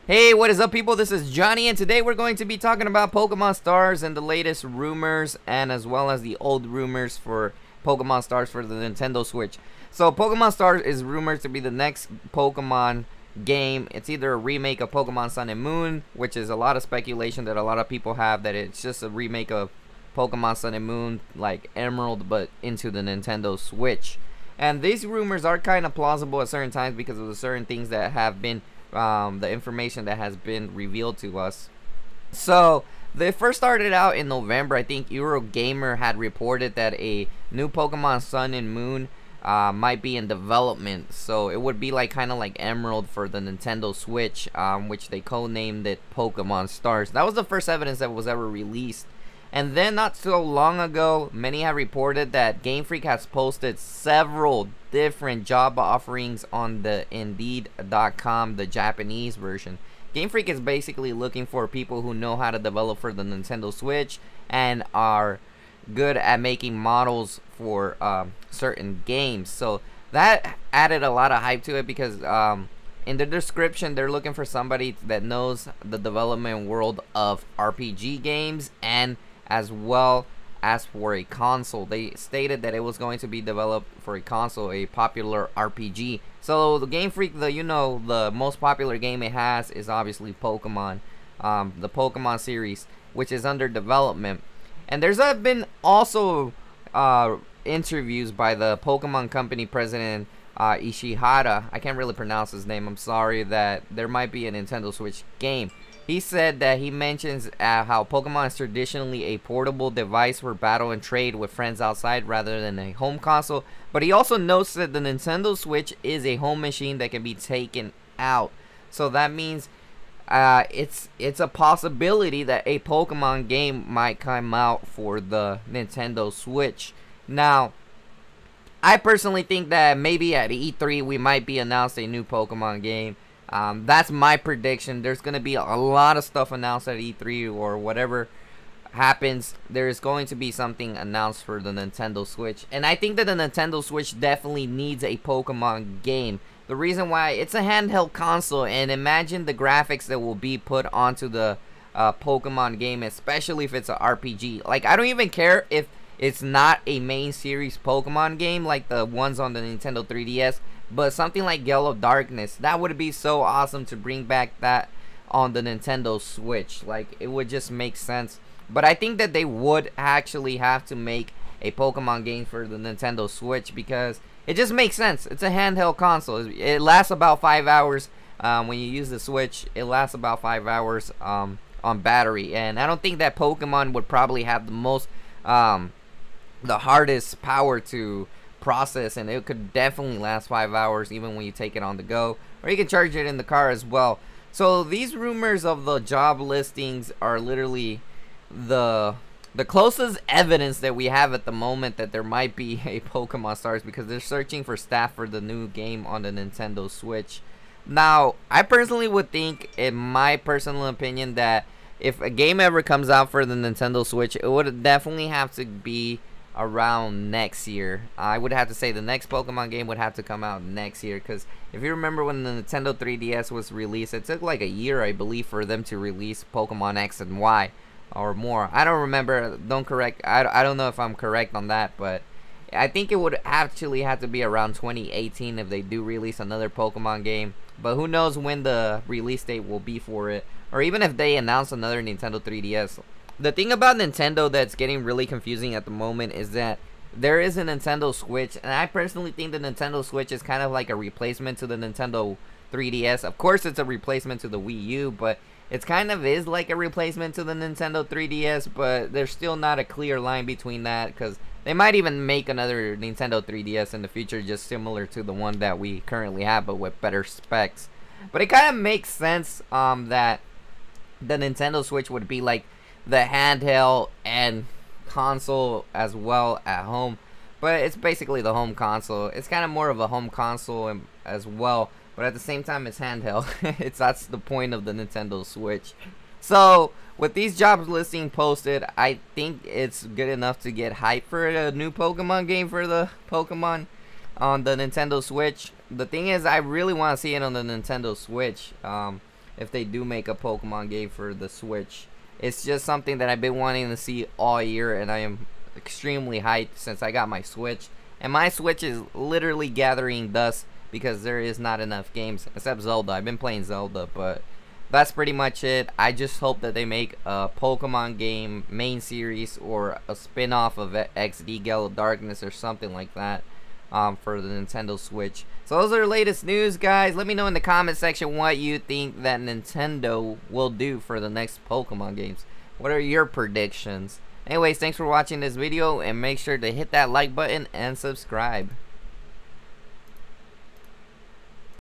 Hey, what is up, people? This is Johnny, and today we're going to be talking about Pokemon Stars and the latest rumors, and as well as the old rumors for Pokemon Stars for the Nintendo Switch. So, Pokemon Stars is rumored to be the next Pokemon game. It's either a remake of Pokemon Sun and Moon, which is a lot of speculation that a lot of people have that it's just a remake of Pokemon Sun and Moon, like Emerald, but into the Nintendo Switch. And these rumors are kind of plausible at certain times because of the certain things that have been the information that has been revealed to us. So they first started out in November. I think Eurogamer had reported that a new Pokemon Sun and Moon might be in development. So it would be like kind of like Emerald for the Nintendo Switch, which they codenamed it Pokemon Stars. That was the first evidence that was ever released. And then not so long ago, many have reported that Game Freak has posted several different job offerings on the Indeed.com, the Japanese version. Game Freak is basically looking for people who know how to develop for the Nintendo Switch and are good at making models for certain games. So that added a lot of hype to it because in the description they're looking for somebody that knows the development world of RPG games and as well as for a console. They stated that it was going to be developed for a console, a popular RPG. So the Game Freak, the most popular game it has is obviously Pokemon, the Pokemon series, which is under development. And there's been also interviews by the Pokemon Company president Ishihara. I can't really pronounce his name, I'm sorry, that there might be a Nintendo Switch game. He said that he mentions how Pokemon is traditionally a portable device for battle and trade with friends outside rather than a home console. But he also notes that the Nintendo Switch is a home machine that can be taken out. So that means it's a possibility that a Pokemon game might come out for the Nintendo Switch. Now, I personally think that maybe at E3 we might be announced a new Pokemon game. That's my prediction. There's going to be a lot of stuff announced at E3 or whatever happens. There's going to be something announced for the Nintendo Switch. And I think that the Nintendo Switch definitely needs a Pokemon game. The reason why, it's a handheld console, and imagine the graphics that will be put onto the Pokemon game, especially if it's an RPG. Like, I don't even care if it's not a main series Pokemon game like the ones on the Nintendo 3DS. But something like Gale of Darkness, that would be so awesome to bring back that on the Nintendo Switch. Like, it would just make sense. But I think that they would actually have to make a Pokemon game for the Nintendo Switch because it just makes sense. It's a handheld console. It lasts about 5 hours. When you use the Switch, it lasts about 5 hours on battery. And I don't think that Pokemon would probably have the most, the hardest power to process, and it could definitely last 5 hours even when you take it on the go, or you can charge it in the car as well. So these rumors of the job listings are literally the closest evidence that we have at the moment that there might be a Pokemon Stars, because they're searching for staff for the new game on the Nintendo Switch. Now, I personally would think, in my personal opinion, that if a game ever comes out for the Nintendo Switch, it would definitely have to be around next year. I would have to say the next Pokemon game would have to come out next year, because if you remember when the Nintendo 3DS was released, it took like a year, I believe, for them to release Pokemon X and Y or more. I don't remember. I don't know if I'm correct on that, but I think it would actually have to be around 2018 if they do release another Pokemon game. But who knows when the release date will be for it, or even if they announce another Nintendo 3DS. The thing about Nintendo that's getting really confusing at the moment is that there is a Nintendo Switch, and I personally think the Nintendo Switch is kind of like a replacement to the Nintendo 3DS. Of course, it's a replacement to the Wii U, but it kind of is like a replacement to the Nintendo 3DS, but there's still not a clear line between that, because they might even make another Nintendo 3DS in the future just similar to the one that we currently have, but with better specs. But it kind of makes sense that the Nintendo Switch would be like the handheld and console as well at home, but it's basically the home console. It's kind of more of a home console as well, but at the same time it's handheld. That's the point of the Nintendo Switch. So with these jobs listing posted, I think it's good enough to get hype for a new Pokemon game for the Pokemon on the Nintendo Switch. The thing is, I really want to see it on the Nintendo Switch. if they do make a Pokemon game for the Switch. It's just something that I've been wanting to see all year, and I am extremely hyped since I got my Switch. And my Switch is literally gathering dust because there is not enough games except Zelda. I've been playing Zelda, but that's pretty much it. I just hope that they make a Pokemon game main series or a spin-off of XD Gale of Darkness or something like that for the Nintendo Switch. So those are the latest news, guys. Let me know in the comment section what you think that Nintendo will do for the next Pokemon games. What are your predictions? Anyways, thanks for watching this video, and make sure to hit that like button and subscribe.